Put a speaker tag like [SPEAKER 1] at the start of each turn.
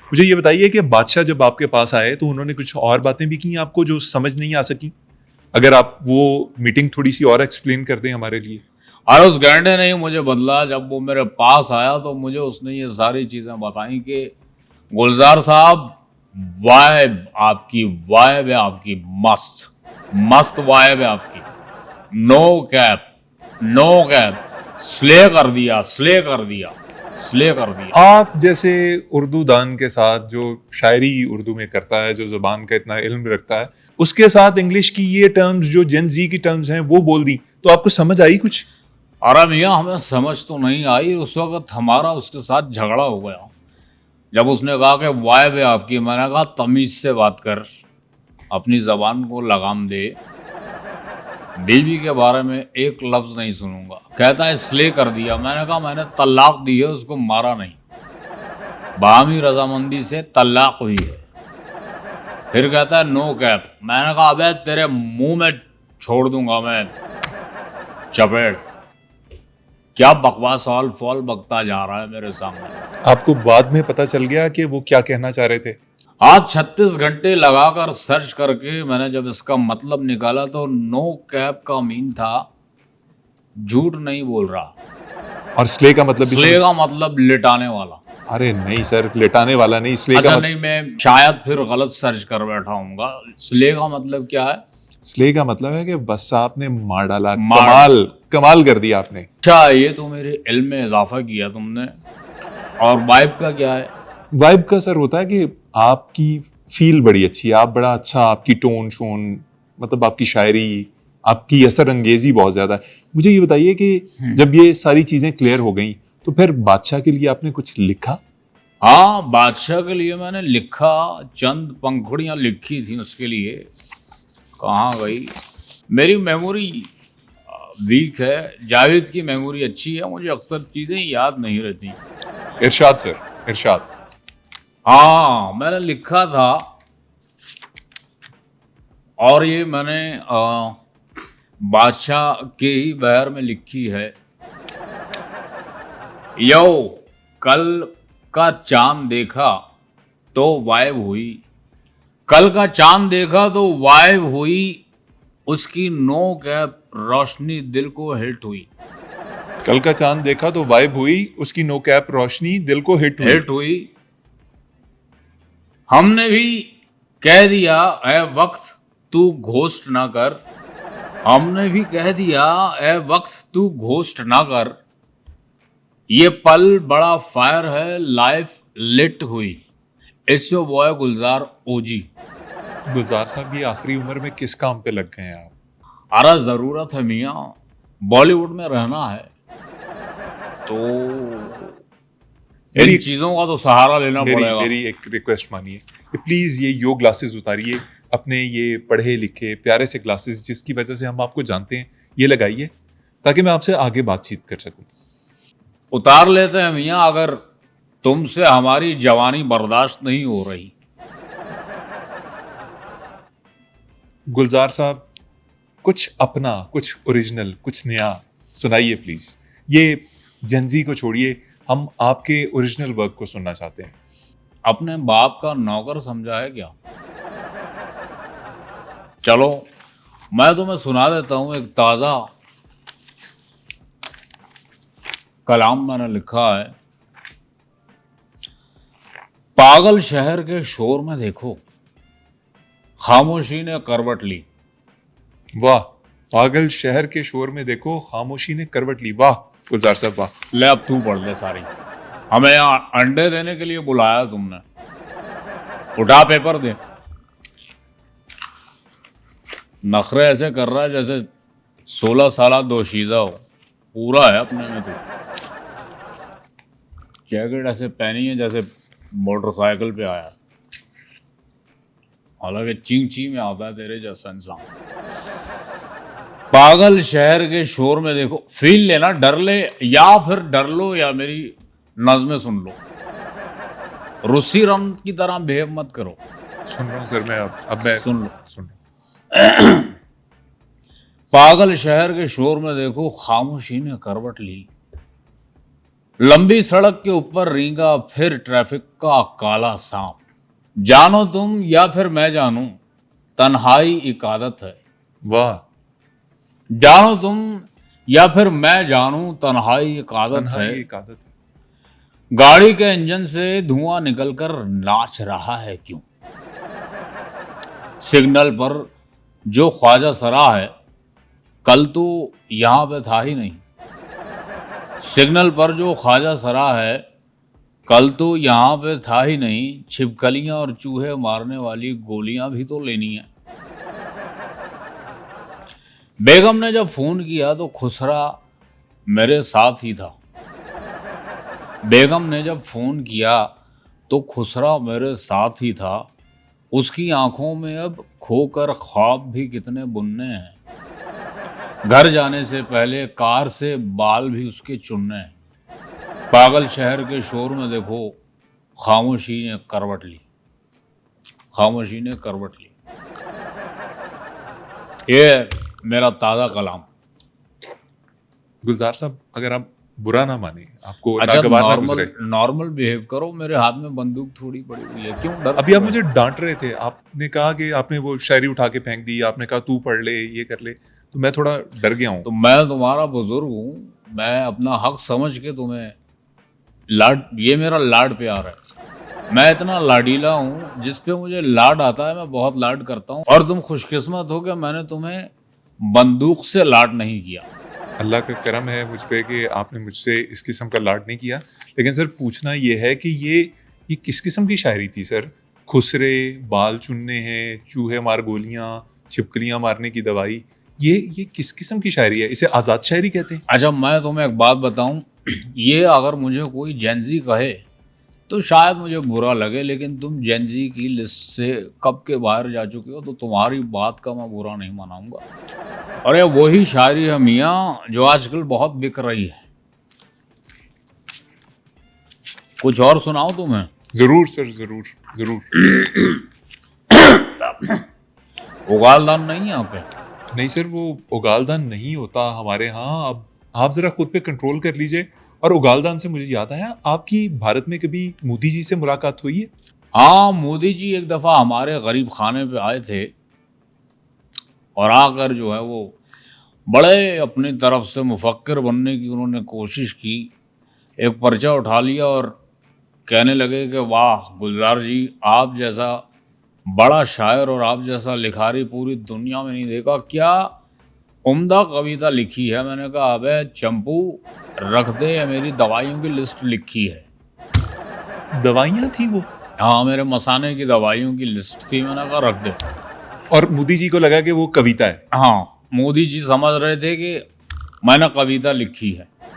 [SPEAKER 1] मुझे ये बताइए कि बादशाह जब आपके पास आए तो उन्होंने कुछ और बातें भी की आपको जो समझ नहीं आ सकी? अगर आप वो मीटिंग थोड़ी सी और एक्सप्लेन कर दें हमारे लिए।
[SPEAKER 2] और उस घंटे ने ही मुझे बदला। जब वो मेरे पास आया तो मुझे उसने ये सारी चीज़ें बताई कि गुलजार साहब, वाइब है आपकी मस्त, मस्त वाइब है आपकी। No cap, no cap, slay कर दिया, स्ले कर दिया, स्ले कर दिया।
[SPEAKER 1] आप जैसे उर्दू दान के साथ जो शायरी उर्दू में करता है, जो ज़ुबान का इतना इल्म रखता है, उसके साथ इंग्लिश की ये टर्म्स जो जेन ज़ी की टर्म्स हैं वो बोल दी, तो आपको समझ आई कुछ?
[SPEAKER 2] अरे मियाँ, हमें समझ तो नहीं आई। उस वक्त हमारा उसके साथ झगड़ा हो गया। जब उसने कहा कि वाइब है आपकी, मैंने कहा तमीज़ से बात कर, अपनी ज़बान को लगाम दे, बीवी के बारे में एक लफ्ज़ नहीं सुनूंगा। कहता है स्ले कर दिया। मैंने कहा मैंने तलाक दी है, उसको मारा नहीं, बाहमी रजामंदी से तलाक हुई है। फिर कहता है नो कैप। मैंने कहा अबे तेरे मुंह में छोड़ दूंगा मैं चपेट। क्या बकवास ऑल फॉल बकता जा रहा है मेरे सामने।
[SPEAKER 1] आपको बाद में पता चल गया कि वो क्या कहना चाह रहे थे?
[SPEAKER 2] आज 36 घंटे लगाकर सर्च करके मैंने जब इसका मतलब निकाला तो नो कैप का मीन था झूठ नहीं बोल रहा।
[SPEAKER 1] और स्ले का मतलब भी
[SPEAKER 2] स्ले
[SPEAKER 1] समझ?
[SPEAKER 2] का मतलब लिटाने वाला।
[SPEAKER 1] अरे नहीं सर, लेटाने वाला नहीं, स्ले का
[SPEAKER 2] अच्छा
[SPEAKER 1] मतलब।
[SPEAKER 2] नहीं, मैं शायद फिर गलत सर्च कर बैठा हूँगा। स्ले का मतलब क्या है?
[SPEAKER 1] स्ले का मतलब है कि बस आपने मार डाला,
[SPEAKER 2] मार।
[SPEAKER 1] कमाल कमाल कर दिया आपने।
[SPEAKER 2] अच्छा, ये तो मेरे इल्म में इजाफा किया तुमने। और वाइब का क्या है?
[SPEAKER 1] वाइब का सर होता है कि आपकी फील बड़ी अच्छी है, आप बड़ा अच्छा, आपकी टोन शोन, मतलब आपकी शायरी, आपकी असर अंगेजी बहुत ज्यादा है। मुझे ये बताइए कि जब ये सारी चीजें क्लियर हो गई तो फिर बादशाह के लिए आपने कुछ लिखा?
[SPEAKER 2] हाँ, बादशाह के लिए मैंने लिखा, चंद पंखुड़ियाँ लिखी थी उसके लिए। कहाँ गई? मेरी मेमोरी वीक है, जावेद की मेमोरी अच्छी है, मुझे अक्सर चीज़ें याद नहीं रहती।
[SPEAKER 1] इरशाद सर, इरशाद।
[SPEAKER 2] हाँ, मैंने लिखा था। और ये मैंने बादशाह के ही बहर में लिखी है। यो, कल का चांद देखा तो वाइब हुई, कल का चांद देखा तो वाइब हुई, उसकी नो कैप रोशनी दिल को हिट हुई।
[SPEAKER 1] कल का चांद देखा तो वाइब हुई, उसकी नो कैप रोशनी दिल को हिट हुई।
[SPEAKER 2] हिट हुई। हमने भी कह दिया ए वक्त तू घोस्ट ना कर, हमने भी कह दिया ए वक्त तू घोस्ट ना कर, ये पल बड़ा फायर है लाइफ लिट हुई। इट्स योर बॉय गुलजार ओजी।
[SPEAKER 1] गुलजार साहब, ये आखिरी उम्र में किस काम पे लग गए हैं आप?
[SPEAKER 2] अरे जरूरत है मियाँ, बॉलीवुड में रहना है तो इन
[SPEAKER 1] मेरी
[SPEAKER 2] चीजों का तो सहारा लेना
[SPEAKER 1] मेरी
[SPEAKER 2] पड़ेगा।
[SPEAKER 1] मेरी एक रिक्वेस्ट मानिए कि प्लीज ये योग ग्लासेस उतारिए, अपने ये पढ़े लिखे प्यारे से ग्लासेस जिसकी वजह से हम आपको जानते हैं, ये लगाइए ताकि मैं आपसे आगे बातचीत कर सकूं।
[SPEAKER 2] उतार लेते हैं मियाँ, अगर तुमसे हमारी जवानी बर्दाश्त नहीं हो रही।
[SPEAKER 1] गुलजार साहब, कुछ अपना, कुछ ओरिजिनल, कुछ नया सुनाइए प्लीज। ये जेंजी को छोड़िए, हम आपके ओरिजिनल वर्क को सुनना चाहते हैं।
[SPEAKER 2] अपने बाप का नौकर समझा है क्या? चलो मैं तुम्हें सुना देता हूँ एक ताज़ा कलाम मैंने लिखा है। पागल शहर के शोर में देखो, खामोशी ने करवट ली।
[SPEAKER 1] वाह, पागल शहर के शोर में देखो खामोशी ने करवट ली। वाह गुलजार साहब, वाह।
[SPEAKER 2] ले अब तू पढ़ ले सारी। हमें यहाँ अंडे देने के लिए बुलाया तुमने, उठा पेपर दे। नखरे ऐसे कर रहा है जैसे 16 साल दोशीजा हो। पूरा है अपने में तू। जैकेट ऐसे पहनी है जैसे मोटरसाइकिल पे आया, हालांकि चिंग ची में आता है तेरे जैसा इंसान। पागल शहर के शोर में देखो, फील लेना, डर ले या फिर डर लो या मेरी नज़में सुन लो। रूसी रम की तरह बिहेव मत करो।
[SPEAKER 1] सुन रहा हूँ सर मैं, अब मैं
[SPEAKER 2] सुन लो।
[SPEAKER 1] सुन रहा हूँ।
[SPEAKER 2] पागल शहर के शोर में देखो, खामोशी ने करवट ली। लंबी सड़क के ऊपर रींगा फिर ट्रैफिक का काला सांप। जानो तुम या फिर मैं जानूं, तन्हाई एक आदत है।
[SPEAKER 1] वाह,
[SPEAKER 2] जानो तुम या फिर मैं जानूं, तन्हाई एक आदत
[SPEAKER 1] तन्हाई
[SPEAKER 2] है।
[SPEAKER 1] एक आदत है।
[SPEAKER 2] गाड़ी के इंजन से धुआं निकलकर नाच रहा है क्यों? सिग्नल पर जो ख्वाजा सरा है, कल तो यहां पे था ही नहीं। सिग्नल पर जो ख्वाजा सरा है, कल तो यहाँ पे था ही नहीं। छिपकलियां और चूहे मारने वाली गोलियां भी तो लेनी है। बेगम ने जब फोन किया तो खुसरा मेरे साथ ही था। बेगम ने जब फोन किया तो खुसरा मेरे साथ ही था। उसकी आंखों में अब खोकर ख्वाब भी कितने बुनने हैं। घर जाने से पहले कार से बाल भी उसके चुनने हैं। पागल शहर के शोर में देखो, खामोशी ने करवट ली। खामोशी ने करवट ली। ये मेरा ताज़ा कलाम।
[SPEAKER 1] गुलजार साहब, अगर आप बुरा ना माने, आपको
[SPEAKER 2] अच्छा,
[SPEAKER 1] नागवार ना गुजरे,
[SPEAKER 2] नॉर्मल बिहेव करो। मेरे हाथ में बंदूक थोड़ी पड़ी हुई है, क्यों डर?
[SPEAKER 1] अभी आप मुझे डांट रहे थे, आपने कहा कि आपने वो शायरी उठा के फेंक दी, आपने कहा तू पढ़ ले, ये कर ले, तो मैं थोड़ा डर गया हूँ।
[SPEAKER 2] तो मैं तुम्हारा बुजुर्ग हूँ, मैं अपना हक समझ के तुम्हें ये मेरा लाड प्यार है। मैं इतना लाडीला हूँ, जिस पे मुझे लाड आता है मैं बहुत लाड करता हूँ। और तुम खुशकिस्मत हो कि मैंने तुम्हें बंदूक से लाड नहीं किया।
[SPEAKER 1] अल्लाह का करम है मुझ पे कि आपने मुझसे इस किस्म का लाड नहीं किया। लेकिन सर, पूछना ये है कि ये किस किस्म की शायरी थी सर? खुसरे, बाल चुनने हैं, चूहे मार गोलियां, छिपकलियां मारने की दवाई, ये किस किस्म की शायरी है? इसे आज़ाद शायरी कहते हैं?
[SPEAKER 2] अच्छा, मैं तुम्हें एक बात बताऊं, ये अगर मुझे कोई जेंजी कहे तो शायद मुझे बुरा लगे, लेकिन तुम जेंजी की लिस्ट से कब के बाहर जा चुके हो, तो तुम्हारी बात का मैं बुरा नहीं मनाऊंगा। और ये वही शायरी है मियाँ जो आजकल बहुत बिक रही है। कुछ और सुनाओ तुम्हें?
[SPEAKER 1] जरूर सर, जरूर जरूर।
[SPEAKER 2] उगालदान नहीं है यहाँ पे?
[SPEAKER 1] नहीं सर, वो उगालदान नहीं होता हमारे यहाँ। अब आप जरा खुद पे कंट्रोल कर लीजिए। और उगालदान से मुझे याद आया, आपकी भारत में कभी मोदी जी से मुलाकात हुई है?
[SPEAKER 2] हाँ, मोदी जी एक दफ़ा हमारे गरीब खाने पे आए थे और आकर जो है वो बड़े अपनी तरफ से मुफक्किर बनने की उन्होंने कोशिश की। एक पर्चा उठा लिया और कहने लगे कि वाह गुलजार जी, आप जैसा बड़ा शायर और आप जैसा लिखारी पूरी दुनिया में नहीं देखा। क्या उम्दा कविता लिखी है। मैंने कहा अबे चंपू, रख दे, ये मेरी दवाइयों की लिस्ट लिखी है।
[SPEAKER 1] दवाइयाँ थी वो?
[SPEAKER 2] हाँ, मेरे मसाने की दवाइयों की लिस्ट थी। मैंने कहा रख दे।
[SPEAKER 1] और मोदी जी को लगा कि वो कविता है।
[SPEAKER 2] हाँ, मोदी जी समझ रहे थे कि मैंने कविता लिखी है।